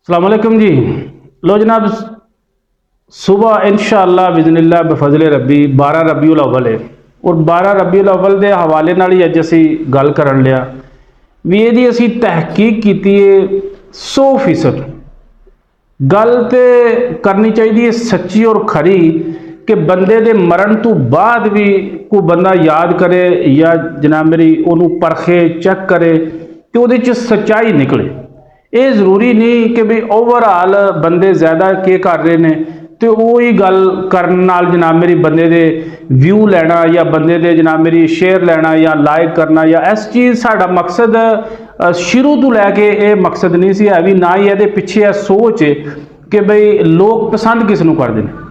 अस्सलामुअलैकुम जी। लो जनाब, सुबह इंशाअल्लाह बिज़निल्लाह बफज़ले रब्बी 12 रबीउल अव्वल है और 12 रबीउल अव्वल के हवाले नाल ही अज असी गल करन लिया भी इहदी असी तहकीक कीती है 100% गल तो करनी चाहिए सच्ची और खरी कि बंदे दे मरण तो बाद भी कोई बंदा याद करे या जनाब मेरी उन्होंने परखे चेक करे तो उहदे च सच्चाई निकले। ये जरूरी नहीं कि भी ओवरऑल बंदे ज़्यादा के कर रहे हैं तो वही गल करन नाल जनाब मेरी बंदे दे व्यू लेना या बंदे दे जनाब मेरी शेयर लेना या लाइक करना या इस चीज़ साडा मकसद शुरू तो लैके ये मकसद नहीं सी है भी ना ही ये पिछे सोच कि बई लोग पसंद किस नूं करदे ने।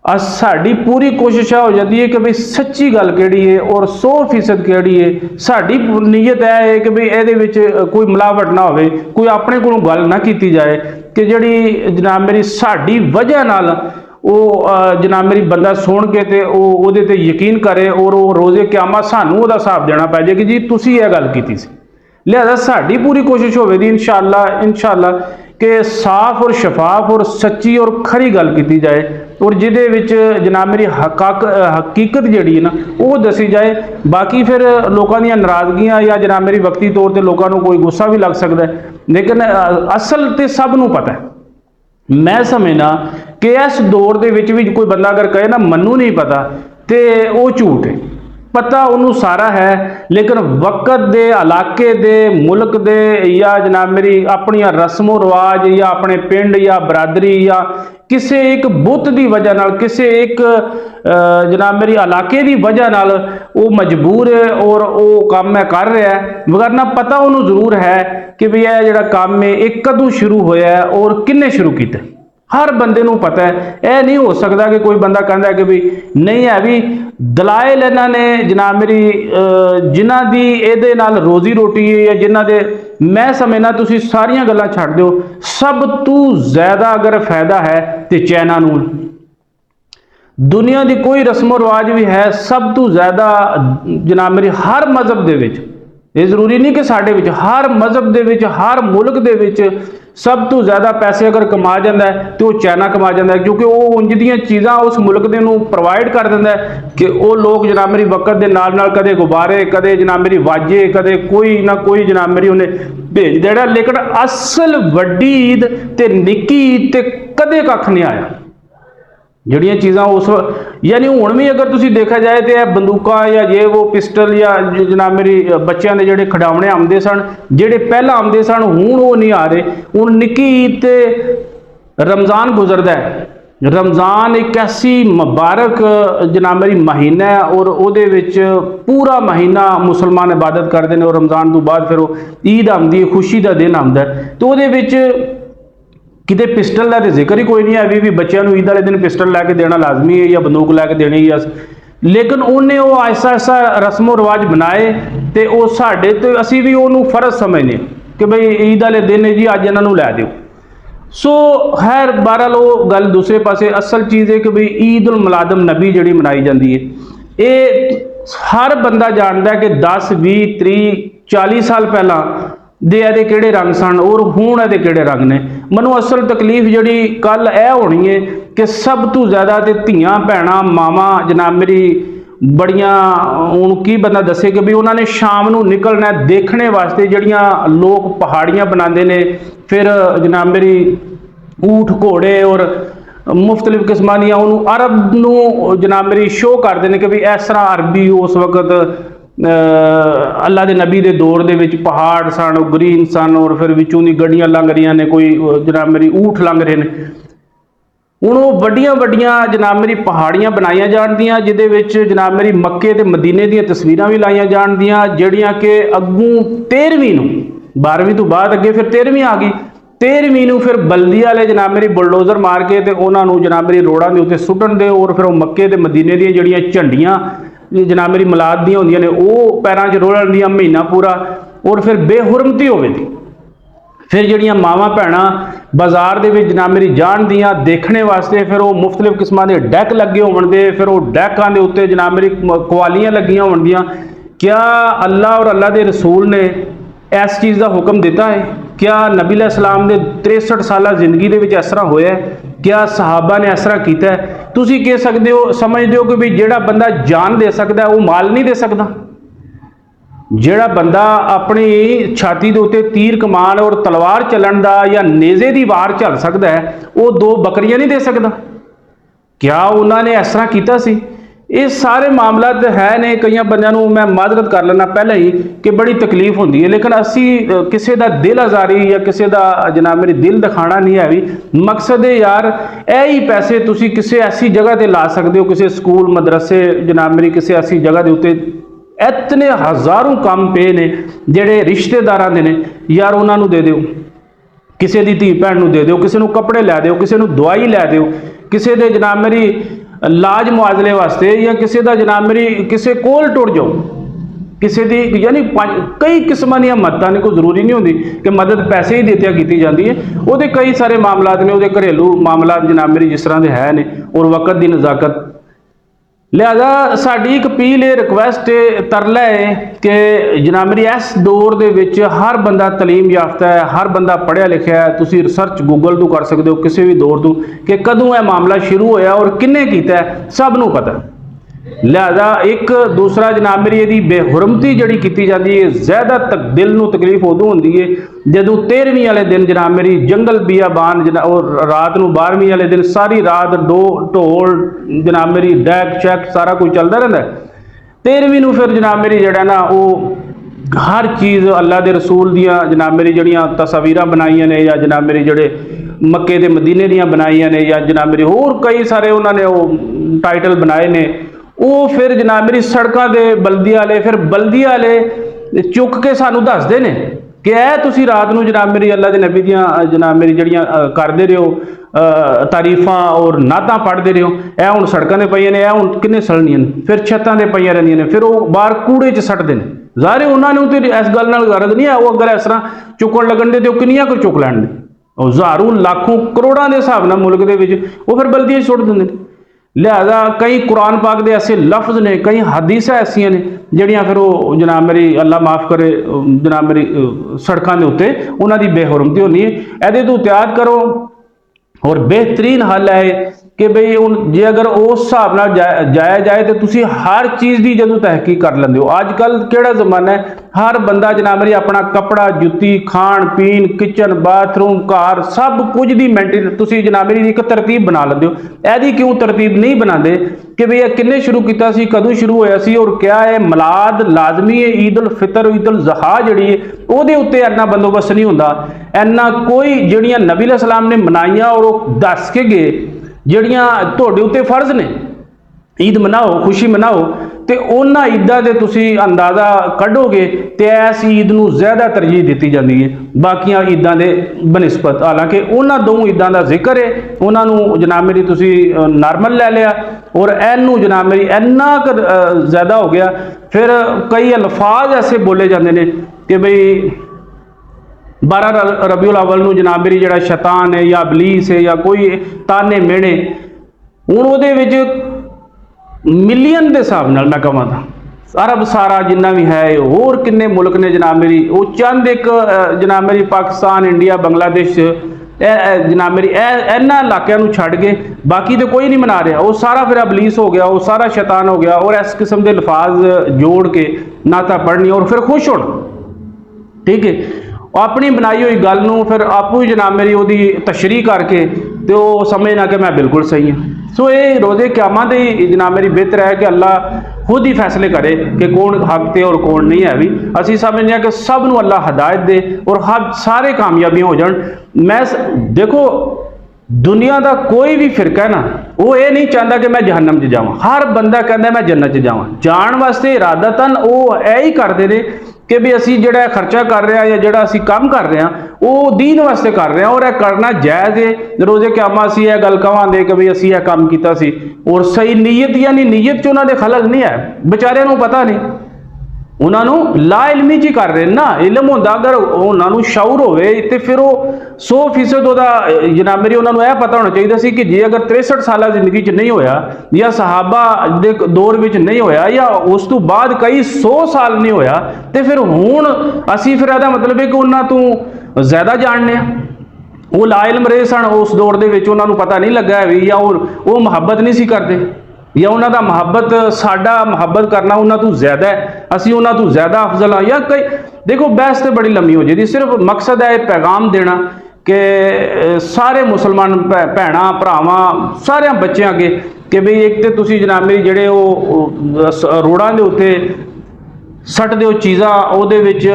साड़ी पूरी कोशिश हो जाती है कि भाई सच्ची गल केड़ी है और 100% केड़ी है। साड़ी नीयत है कि भाई ये कोई मिलावट ना हो, कोई अपने को गल ना की जाए कि जी जनाब मेरी साड़ी वजह नाल वो जनाब मेरी बंदा सुन के ते ओहदे ते यकीन करे और वो रोज़े क़यामत सानू ओहदा हिसाब देना पै जाए कि जी तुसी ये गल कीती सी। लिहाजा साड़ी पूरी कोशिश होगी इंशाअल्लाह कि साफ और शफाफ और सच्ची और खरी गल की जाए और जिहदे विच जनाब मेरी हकीकत जिहड़ी है ना वो दसी जाए। बाकी फिर लोगों दी नाराज़गियां या जनाब मेरी वक्ती तौर पर लोगों को कोई गुस्सा भी लग सकता है, लेकिन असल तो सब नूं पता है। मैं समझना कि इस दौर दे विच भी कोई बंदा अगर कहे ना मन्नू नहीं पता तो वो झूठ है। पता उन्होंने सारा है, लेकिन वक्त दे इलाके दे मुल्क दे या जनाब मेरी अपनी रस्मों रिवाज या अपने पिंड या बरादरी या किसी एक बुत की वजह नाल किसी एक जनाब मेरी इलाके की वजह नाल वो मजबूर है और वो काम मैं कर रहा है। वरना पता उन्होंने जरूर है कि भी यह जो काम है एक कदों शुरू होया है और किन्ने शुरू किया। हर बंदे नूं पता है। यह नहीं हो सकता कि कोई बंदा कहता है कि भी नहीं है भी दलाइल इन्हां ने जनाब मेरी जिन्हां दी इहदे नाल रोजी रोटी है या जिन्हां दे मैं समझना तुसीं सारियां गल्लां छड्ड दिओ, सब तो ज़्यादा अगर फायदा है तो चाइना नूं। दुनिया की कोई रस्मो रिवाज भी है सब तो ज़्यादा जनाब मेरी हर मजहब दे विच, ये जरूरी नहीं कि साडे विच, हर मजहब दे विच हर मुल्क दे विच सब तो ज़्यादा पैसे अगर कमा जाता है तो वह चाइना कमा जाता है, क्योंकि वो उंज दियां चीज़ां उस मुल्क दे नूं प्रोवाइड कर दिंदा है कि वो लोग जनाब मेरी वक्त के नाल नाल कदे गुब्बारे कदे जनाब मेरी वाजे कदे कोई ना कोई जनाब मेरी उन्हें भेज देना। लेकिन असल वड्डी ईद ते निक्की ईद ते कदे कख नहीं आया। जड़ियाँ चीज़ां उस यानी हुण भी अगर तुसीं देखा जाए तो यह बंदूकां या ये वो पिस्टल या जनाब मेरी बच्चों के जोड़े खिडौने आते सन जोड़े पहला आते सन हुण वो नहीं आ रहे। हुण निक्की ईद ते रमज़ान गुजरदा है। रमज़ान एक ऐसी मुबारक जनाब मेरी महीना है और उहदे विच पूरा महीना मुसलमान इबादत करते हैं और रमज़ान तो बाद फिर ईद आती है, खुशी का दिन आता है। तो उहदे विच किते पिस्टल का तो जिक्र ही कोई नहीं है भी बच्चों ईद वाले दिन पिस्टल लैके देना लाजमी है या बंदूक लैके देनी है। लेकिन उन्हें वो ऐसा ऐसा रस्मो रिवाज बनाए तो वो साढ़े तो असी भी उन्होंने फर्ज समझने कि भाई ईद वाले दिन है जी अज इन्हों लै दो। सो खैर बहरहाल वो गल दूसरे पासे असल चीज़ है कि भाई ईद उल मिलादुन नबी जी मनाई जाती है। ये हर बंदा जानता है कि 10 20 30 40 साल पहला दे ये किहड़े रंग सन और हुण ये किहड़े रंग ने। मैनू असल तकलीफ जिहड़ी कल यह होनी है कि सब तो ज़्यादा तो धीआं भैणां मावां जनाब मेरी बड़ियां हुण की बंदा दसे कि भी उन्होंने शाम नूं निकलना देखने वास्ते जिहड़ियां लोग पहाड़ियां बनाते हैं, फिर जनाब मेरी ऊठ घोड़े और मुख्तलिफ किस्मां दियां उन्होंने अरब नूं जनाब मेरी शो करते हैं कि भी इस तरह अरबी उस वक्त अल्लाह के नबी के दौर दे विच पहाड़ सन ग्रीन सन और फिर विचों दी गड्डियां लंघ रही ने, कोई जनाब मेरी ऊठ लंघ रहे हैं। हुण वो वड्डियां वड्डियां जनाब मेरी पहाड़ियां बनाईयां जाणदियां जिहदे विच जनाब मेरी मक्के ते मदीने दी तस्वीरां भी लाईयां जाणदियां जिहड़ियां कि अग्गों 13वीं नूं 12वीं तो बाद अगे फिर 13वीं आ गई। 13वीं नूं फिर बल्दी वाले जनाब मेरी बुलडोजर मार के ते उन्हां नूं जनाब मेरी रोडां दे उत्ते सुट्टण दे और फिर वो मक्के ते मदीने दी जिहड़ियां झंडियां जनाब मेरी मिलाद दी होंदियां ने वो पैरां च रोलण दियां महीना पूरा और फिर बेहुरमती होवे दी। फिर जिहड़ियां मावां भैणां बाजार दे विच जनाब मेरी जाण दियां देखने वास्ते फिर वो मुख्तलिफ किस्मां दे डैक लगे होण दे, फिर वो डैकां दे उत्ते जनाब मेरी कवालियां लगियां होण दियां। क्या अल्लाह और अल्लाह के रसूल ने इस चीज़ का हुक्म दिता है? क्या नबी अलैहिस्सलाम ਦੇ 63 ਸਾਲਾ ਜ਼ਿੰਦਗੀ ਦੇ ਵਿੱਚ ਇਸ ਤਰ੍ਹਾਂ ਹੋਇਆ? क्या ਸਹਾਬਾ ਨੇ ਇਸ ਤਰ੍ਹਾਂ ਕੀਤਾ? ਤੁਸੀਂ ਕਹਿ ਸਕਦੇ ਹੋ, ਸਮਝਦੇ ਹੋ ਕਿ ਵੀ ਜਿਹੜਾ ਬੰਦਾ ਜਾਨ ਦੇ ਸਕਦਾ ਉਹ ਮਾਲ ਨਹੀਂ ਦੇ ਸਕਦਾ? ਜਿਹੜਾ ਬੰਦਾ ਆਪਣੀ ਛਾਤੀ ਦੇ ਉੱਤੇ ਤੀਰ ਕਮਾਨ ਔਰ ਤਲਵਾਰ ਚੱਲਣ ਦਾ ਜਾਂ ਨੇਜ਼ੇ ਦੀ ਵਾਰ ਝੱਲ ਸਕਦਾ ਹੈ, ਉਹ 2 ਬੱਕਰੀਆਂ ਨਹੀਂ ਦੇ ਸਕਦਾ? ਕਿਆ ਉਹਨਾਂ ਨੇ ਇਸ ਤਰ੍ਹਾਂ ਕੀਤਾ ਸੀ? ਇਹ ਸਾਰੇ ਮਾਮਲਾ ਤਾਂ ਹੈ ਨੇ। ਕਈਆਂ ਬੰਦਿਆਂ ਨੂੰ ਮੈਂ ਮਾਜ਼ਰਤ ਕਰ ਲੈਣਾ ਪਹਿਲਾਂ ਹੀ ਕਿ ਬੜੀ ਤਕਲੀਫ ਹੁੰਦੀ ਹੈ, ਲੇਕਿਨ ਅਸੀਂ ਕਿਸੇ ਦਾ ਦਿਲ ਆਜ਼ਾਰੀ ਜਾਂ ਕਿਸੇ ਦਾ ਜਨਾਬ ਮੇਰੀ ਦਿਲ ਦਿਖਾਣਾ ਨਹੀਂ ਹੈ। ਵੀ ਮਕਸਦ ਹੈ ਯਾਰ, ਇਹ ਹੀ ਪੈਸੇ ਤੁਸੀਂ ਕਿਸੇ ਐਸੀ ਜਗ੍ਹਾ ਤੇ ਲਾ ਸਕਦੇ ਹੋ, ਕਿਸੇ ਸਕੂਲ ਮਦਰਸੇ ਜਨਾਬ ਮੇਰੀ ਕਿਸੇ ਐਸੀ ਜਗ੍ਹਾ ਦੇ ਉੱਤੇ इतने हज़ारों काम पे ने ਜਿਹੜੇ ਰਿਸ਼ਤੇਦਾਰਾਂ ਦੇ ਨੇ, ਯਾਰ ਉਹਨਾਂ ਨੂੰ ਦੇ ਦਿਓ, ਕਿਸੇ ਦੀ ਧੀ ਭੈਣ ਨੂੰ ਦੇ ਦਿਓ, ਕਿਸੇ ਨੂੰ ਕੱਪੜੇ ਲੈ ਦਿਓ, ਕਿਸੇ ਨੂੰ ਦਵਾਈ ਲੈ ਦਿਓ, ਕਿਸੇ ਦੇ ਜਨਾਬ ਮੇਰੀ ਇਲਾਜ ਮੁਆਵਜ਼ੇ ਵਾਸਤੇ, ਜਾਂ ਕਿਸੇ ਦਾ ਜਨਾਬ ਮੇਰੀ ਕਿਸੇ ਕੋਲ ਟੁਰ ਜਾਓ, ਕਿਸੇ ਦੀ ਯਾਨੀ ਕਈ ਕਿਸਮਾਂ ਦੀਆਂ ਮਦਦਾਂ ਨੇ। ਕੋਈ ਜ਼ਰੂਰੀ ਨਹੀਂ ਹੁੰਦੀ ਕਿ ਮਦਦ ਪੈਸੇ ਹੀ ਦਿੱਤਿਆਂ ਕੀਤੀ ਜਾਂਦੀ ਹੈ। ਉਹਦੇ ਕਈ ਸਾਰੇ ਮਾਮਲਾਤ ਨੇ, ਉਹਦੇ ਘਰੇਲੂ ਮਾਮਲਾਤ ਜਨਾਬ ਮੇਰੀ ਜਿਸ ਤਰ੍ਹਾਂ ਦੇ ਹੈ ਨੇ, ਔਰ ਵਕਤ ਦੀ ਨਜ਼ਾਕਤ। लिहाजा साड़ी एक अपील है, रिक्वेस्ट है, तरला है कि जनाब मेरी इस दौर दे विच हर बंदा तलीम याफ्ता है, हर बंदा पढ़िया लिखिया है। तुसी रिसर्च गूगल तो कर सकते हो किसी भी दौर तो कि कदों यह मामला शुरू होया और किन्ने कीता है, सब नूं पता। लिहाजा एक दूसरा जनाब मेरी यदि बेहुरमती जिहड़ी कीती जाती है, ज़्यादा तक दिल नूं तकलीफ उदों हुंदी है जदों 13वीं वाले दिन जनाब मेरी जंगल बियाबान और रात नूं 12वीं वाले दिन सारी रात ढोल जनाब मेरी डैक शैक सारा कुछ चलता रहिंदा है। 13वीं नूं फिर जनाब मेरी जिहड़ा ना वो हर चीज़ अल्लाह के रसूल दियाँ जनाब मेरी जड़ियाँ तस्वीरां बनाइयां ने, या जनाब मेरी जड़े मक्के दे मदीने दियाँ बनाइयां ने, या जनाब मेरी होर कई सारे उन्होंने वो टाइटल बनाए ने। वो फिर जनाब मेरी सड़कों के बल्दिया वाले, फिर बल्दिया वाले चुक के सानू दसदे ने कि ऐ तुसी रात नूं जनाब मेरी अल्लाह के नबी दियाँ जनाब मेरी जड़ियाँ करदे रहो, तारीफां और नातां पढ़ते रहो, ऐ हुण सड़कों ते पईयां ने, ऐ हुण किन्ने सड़नियां ने, फिर छत्तां ते पईयां रहिंदियां ने, फिर वो बाहर कूड़े च सट्टदे ने। ज़ाहिर उन्होंने तो इस गल नाल गरज नहीं है, वो अगर इस तरह चुकण लगन दे तो किन्नियां कुछ चुक लैण दे, हज़ारों लाखों करोड़ों के हिसाब नाल मुल्क दे विच वो फिर बल्दियां सुट दिंदे ने। लिहाजा कई कुरान पाक दे ऐसे लफ्ज़ ने, कई हदीसां ऐसियां ने जिहड़ियां फिर वो जनाब मेरी अल्लाह माफ़ करे जनाब मेरी सड़कों के उत्ते उन्हां दी बेहुरमती होनी है। इहदे तो एहतियात करो। और बेहतरीन हल है कि बई हुण जे अगर उस हिसाब नाल जाया जाए तो तुसी हर चीज़ की जदों तहकीक कर लेंदे हो। अजकल केड़ा ज़माना है, हर बंदा जनाब मेरी अपना कपड़ा जुत्ती खाण पीन किचन बाथरूम घर सब कुछ की मेंटेन तुसी जनाब मेरी एक तरतीब बना लेंदे हो। ऐदी क्यों तरतीब नहीं बनाते कि बई किन्ने शुरू किया सी, कदों शुरू होया सी, और क्या है मिलाद लाजमी है, ईद उल फितर ईद उल ज़हा जिहड़ी है उहदे उत्ते इन्ना बंदोबस्त नहीं हुंदा, इन्ना कोई जिहड़ियां नबी अलैहिस्सलाम ने मनाइयां और वो दस के गए जिहड़ियां तुहाडे उत्ते फर्ज ने, ईद मनाओ खुशी मनाओ, तो उन्हां ईदां दे तुसी अंदाज़ा कढोगे तो इस ईद नूं ज़्यादा तरजीह दी जाती है बाकियां ईदां दे बनिस्बत। हालांकि उन्हां दो ईदां दा जिक्र है, उन्हां नूं जनाब मेरी तुसी नॉर्मल लै लिया और इनू जनाब मेरी इन्ना ज़्यादा हो गया। फिर कई अल्फाज ऐसे बोले जाते हैं कि बई 12 रबीउल अव्वल नूं जनाब मेरी जिहड़ा शैतान है या इबलीस है या कोई ताने मेणे, हुण उहदे विच मिलियन के हिसाब नाल मैं कहां तां अरब सारा जिन्ना भी है होर किन्ने मुल्क ने जनाब मेरी, वो चंद एक जनाब मेरी पाकिस्तान इंडिया बांग्लादेश जनाब मेरी इन्हां इलाकों को छड्ड के बाकी तो कोई नहीं मना रहा, वो सारा फिर इबलीस हो गया, वो सारा शैतान हो गया। और इस किस्म के लफाज जोड़ के नाता पढ़नी और फिर खुश होना, ठीक है, अपनी बनाई हुई गल नूं फिर आपू ही जनाब मेरी उहदी तशरीह करके तो समझना कि मैं बिल्कुल सही हाँ। सो ये रोज़े क़यामत ही जनाब मेरी बेहतर है कि अल्लाह खुद ही फैसले करे कि कौन हक ते और कौन नहीं है। भी असी समझने कि सब नूं अल्लाह हदायत दे और हर सारे कामयाबी हो जान। मैं देखो दुनिया का कोई भी फिरका है ना, वो ये नहीं चाहता कि मैं जहन्नम च जावां, हर बंदा कहता मैं जन्नत च जावां। जाण वास्ते इरादतन वो यही करते ने कि भी असी जिहड़ा खर्चा कर रहे हैं या जिहड़ा असी काम कर रहे हैं वो दीन वास्ते कर रहे हैं और यह करना जायज़ है। रोज़े क़यामत असी यह गल कहांगे कि भी असी यह काम किया सी और सही नीयत यानी नीयत च उन्हां दे खलल नहीं है, बेचारिਆਂ ਨੂੰ पता नहीं, ਉਹਨਾਂ ਨੂੰ ਲਾ ਇਲਮੀ ਚ ਹੀ ਕਰ ਰਹੇ ਨਾ। ਇਲਮ ਹੁੰਦਾ ਅਗਰ ਉਹਨਾਂ ਨੂੰ ਸ਼ਾਉਰ ਹੋਵੇ ਤੇ ਫਿਰ ਉਹ 100% ਉਹਦਾ ਜਨਾਬ ਮੇਰੀ ਉਹਨਾਂ ਨੂੰ ਇਹ ਪਤਾ ਹੋਣਾ ਚਾਹੀਦਾ ਸੀ ਕਿ ਜੇ ਅਗਰ 63 ਸਾਲਾ ਜ਼ਿੰਦਗੀ ਚ ਨਹੀਂ ਹੋਇਆ ਜਾਂ ਸਹਾਬਾ ਦੇ ਦੌਰ ਵਿੱਚ ਨਹੀਂ ਹੋਇਆ ਜਾਂ ਉਸ ਤੋਂ ਬਾਅਦ ਕਈ 100 ਸਾਲ ਨਹੀਂ ਹੋਇਆ ਤੇ ਫਿਰ ਹੁਣ ਅਸੀਂ ਫਿਰ ਇਹਦਾ ਮਤਲਬ ਹੈ ਕਿ ਉਹਨਾਂ ਤੋਂ ਜ਼ਿਆਦਾ ਜਾਣਦੇ ਆ। ਉਹ ਲਾ ਇਲਮ ਰਹੇ ਸਨ ਉਸ ਦੌਰ ਦੇ ਵਿੱਚ, ਉਹਨਾਂ ਨੂੰ ਪਤਾ ਨਹੀਂ ਲੱਗਾ ਵੀ ਜਾਂ ਉਹ ਮੁਹੱਬਤ ਨਹੀਂ ਸੀ ਕਰਦੇ ਜਾਂ ਉਹਨਾਂ ਦਾ ਮੁਹੱਬਤ ਸਾਡਾ ਮੁਹੱਬਤ ਕਰਨਾ ਉਹਨਾਂ ਤੋਂ ਜ਼ਿਆਦਾ ਹੈ, ਅਸੀਂ ਉਹਨਾਂ ਤੋਂ ਜ਼ਿਆਦਾ ਅਫਜ਼ਲ ਹਾਂ ਜਾਂ ਕਈ ਦੇਖੋ ਬਹਿਸ ਤੇ ਬੜੀ ਲੰਮੀ ਹੋ ਜਾਂਦੀ। ਸਿਰਫ ਮਕਸਦ ਹੈ ਇਹ ਪੈਗਾਮ ਦੇਣਾ ਕਿ ਸਾਰੇ ਮੁਸਲਮਾਨ ਭੈਣਾਂ ਭਰਾਵਾਂ ਸਾਰਿਆਂ ਬੱਚਿਆਂ ਅੱਗੇ ਕਿ ਬਈ ਇੱਕ ਤੇ ਤੁਸੀਂ ਜਨਾਬ ਮੇਰੀ ਜਿਹੜੇ ਉਹ ਰੋੜਾਂ ਦੇ ਉੱਤੇ ਸੱਟ ਦਿਓ ਚੀਜ਼ਾਂ, ਉਹਦੇ ਵਿੱਚ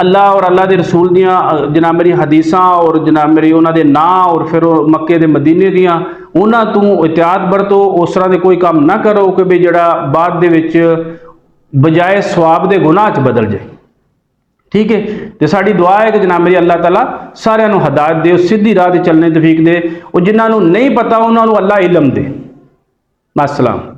ਅੱਲਾ ਔਰ ਅੱਲਾ ਦੇ ਰਸੂਲ ਦੀਆਂ ਜਨਾਬ ਮੇਰੀ ਹਦੀਸਾਂ ਔਰ ਜਨਾਬ ਮੇਰੀ ਉਹਨਾਂ ਦੇ ਨਾਂ ਔਰ ਫਿਰ ਉਹ ਮੱਕੇ ਦੇ ਮਦੀਨੇ ਦੀਆਂ ਉਹਨਾਂ ਤੋਂ ਇhtiyat ਵਰਤੋ। ਉਸ ਤਰ੍ਹਾਂ ਦੇ ਕੋਈ ਕੰਮ ਨਾ ਕਰੋ ਕਿ ਵੀ ਜਿਹੜਾ ਬਾਅਦ ਦੇ ਵਿੱਚ ਬਜਾਏ ਸਵਾਬ ਦੇ ਗੁਨਾਹ 'ਚ ਬਦਲ ਜਾਏ। ਠੀਕ ਹੈ, ਤੇ ਸਾਡੀ ਦੁਆ ਹੈ ਕਿ ਜਨਾਬ ਮੇਰੀ ਅੱਲਾਹ ਤਾਲਾ ਸਾਰਿਆਂ ਨੂੰ ਹਦਾਇਤ ਦੇ, ਸਿੱਧੀ ਰਾਹ ਤੇ ਚੱਲਣੇ ਤੌਫੀਕ ਦੇ। ਉਹ ਜਿਨ੍ਹਾਂ ਨੂੰ ਨਹੀਂ ਪਤਾ ਉਹਨਾਂ ਨੂੰ ਅੱਲਾ ਇਲਮ ਦੇ। अस्सलाम।